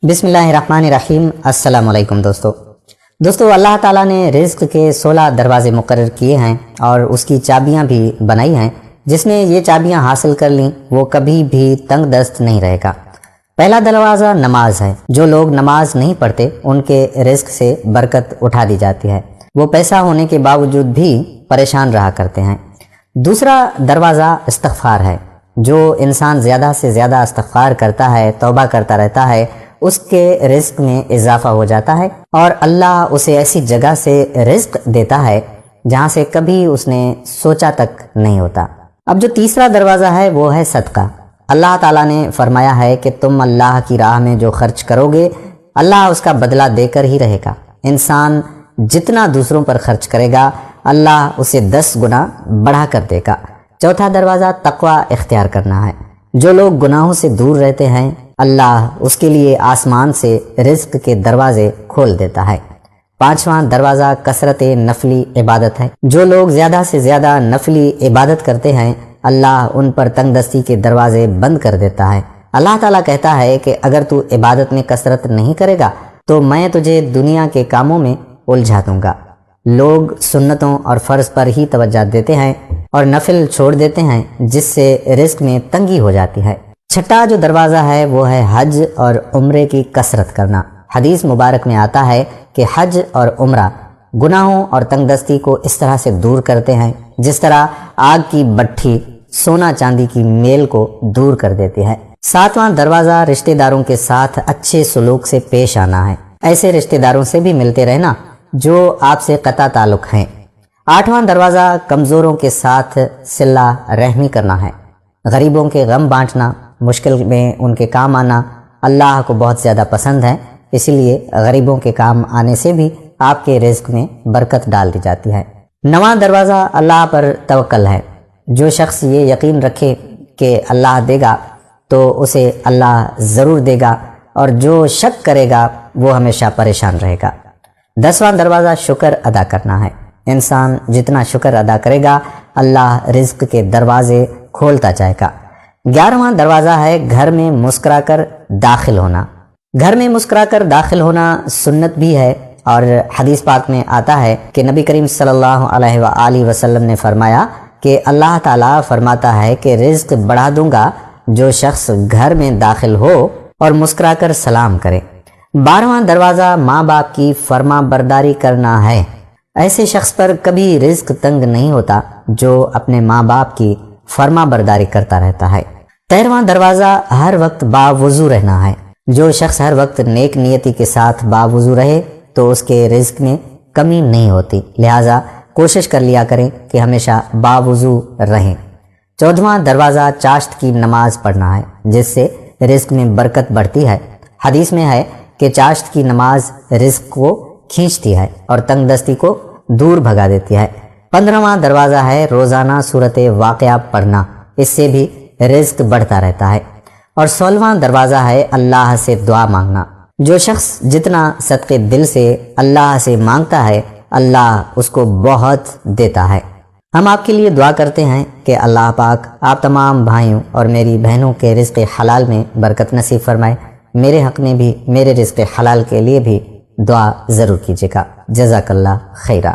بسم اللہ الرحمن الرحیم۔ السلام علیکم دوستو اللہ تعالیٰ نے رزق کے 16 دروازے مقرر کیے ہیں اور اس کی چابیاں بھی بنائی ہیں۔ جس نے یہ چابیاں حاصل کر لیں وہ کبھی بھی تنگ دست نہیں رہے گا۔ پہلا دروازہ نماز ہے۔ جو لوگ نماز نہیں پڑھتے ان کے رزق سے برکت اٹھا دی جاتی ہے، وہ پیسہ ہونے کے باوجود بھی پریشان رہا کرتے ہیں۔ دوسرا دروازہ استغفار ہے۔ جو انسان زیادہ سے زیادہ استغفار کرتا ہے، توبہ کرتا رہتا ہے، اس کے رزق میں اضافہ ہو جاتا ہے اور اللہ اسے ایسی جگہ سے رزق دیتا ہے جہاں سے کبھی اس نے سوچا تک نہیں ہوتا۔ اب جو تیسرا دروازہ ہے وہ ہے صدقہ۔ اللہ تعالیٰ نے فرمایا ہے کہ تم اللہ کی راہ میں جو خرچ کرو گے اللہ اس کا بدلہ دے کر ہی رہے گا۔ انسان جتنا دوسروں پر خرچ کرے گا اللہ اسے 10 گنا بڑھا کر دے گا۔ چوتھا دروازہ تقوی اختیار کرنا ہے۔ جو لوگ گناہوں سے دور رہتے ہیں اللہ اس کے لیے آسمان سے رزق کے دروازے کھول دیتا ہے۔ پانچواں دروازہ کثرت نفلی عبادت ہے۔ جو لوگ زیادہ سے زیادہ نفلی عبادت کرتے ہیں اللہ ان پر تنگ دستی کے دروازے بند کر دیتا ہے۔ اللہ تعالیٰ کہتا ہے کہ اگر تو عبادت میں کثرت نہیں کرے گا تو میں تجھے دنیا کے کاموں میں الجھا دوں گا۔ لوگ سنتوں اور فرض پر ہی توجہ دیتے ہیں اور نفل چھوڑ دیتے ہیں جس سے رزق میں تنگی ہو جاتی ہے۔ چھٹا جو دروازہ ہے وہ ہے حج اور عمرے کی کثرت کرنا۔ حدیث مبارک میں آتا ہے کہ حج اور عمرہ گناہوں اور تنگ دستی کو اس طرح سے دور کرتے ہیں جس طرح آگ کی بٹھی سونا چاندی کی میل کو دور کر دیتی ہے۔ ساتواں دروازہ رشتہ داروں کے ساتھ اچھے سلوک سے پیش آنا ہے۔ ایسے رشتہ داروں سے بھی ملتے رہنا جو آپ سے قطع تعلق ہیں۔ آٹھواں دروازہ کمزوروں کے ساتھ صلہ رحمی کرنا ہے۔ غریبوں کے غم بانٹنا، مشکل میں ان کے کام آنا اللہ کو بہت زیادہ پسند ہے، اسی لیے غریبوں کے کام آنے سے بھی آپ کے رزق میں برکت ڈال دی جاتی ہے۔ نواں دروازہ اللہ پر توکل ہے۔ جو شخص یہ یقین رکھے کہ اللہ دے گا تو اسے اللہ ضرور دے گا، اور جو شک کرے گا وہ ہمیشہ پریشان رہے گا۔ 10واں دروازہ شکر ادا کرنا ہے۔ انسان جتنا شکر ادا کرے گا اللہ رزق کے دروازے کھولتا جائے گا۔ 11واں دروازہ ہے گھر میں مسکرا کر داخل ہونا۔ گھر میں مسکرا کر داخل ہونا سنت بھی ہے، اور حدیث پاک میں آتا ہے کہ نبی کریم صلی اللہ علیہ وآلہ وسلم نے فرمایا کہ اللہ تعالیٰ فرماتا ہے کہ رزق بڑھا دوں گا جو شخص گھر میں داخل ہو اور مسکرا کر سلام کرے۔ 12واں دروازہ ماں باپ کی فرما برداری کرنا ہے۔ ایسے شخص پر کبھی رزق تنگ نہیں ہوتا جو اپنے ماں باپ کی فرما برداری کرتا رہتا ہے۔ 13واں دروازہ ہر وقت باوضو رہنا ہے۔ جو شخص ہر وقت نیک نیتی کے ساتھ باوضو رہے تو اس کے رزق میں کمی نہیں ہوتی، لہٰذا کوشش کر لیا کریں کہ ہمیشہ باوضو رہیں۔ 14واں دروازہ چاشت کی نماز پڑھنا ہے جس سے رزق میں برکت بڑھتی ہے۔ حدیث میں ہے کہ چاشت کی نماز رزق کو کھینچتی ہے اور تنگ دستی کو دور بھگا دیتی ہے۔ 15واں دروازہ ہے روزانہ سورت واقعہ پڑھنا، اس سے بھی رزق بڑھتا رہتا ہے۔ اور 16واں دروازہ ہے اللہ سے دعا مانگنا۔ جو شخص جتنا صدقے دل سے اللہ سے مانگتا ہے اللہ اس کو بہت دیتا ہے۔ ہم آپ کے لیے دعا کرتے ہیں کہ اللہ پاک آپ تمام بھائیوں اور میری بہنوں کے رزق حلال میں برکت نصیب فرمائے۔ میرے حق میں بھی، میرے رزق حلال کے لیے بھی دعا ضرور کیجیے گا۔ جزاک اللہ خیرہ۔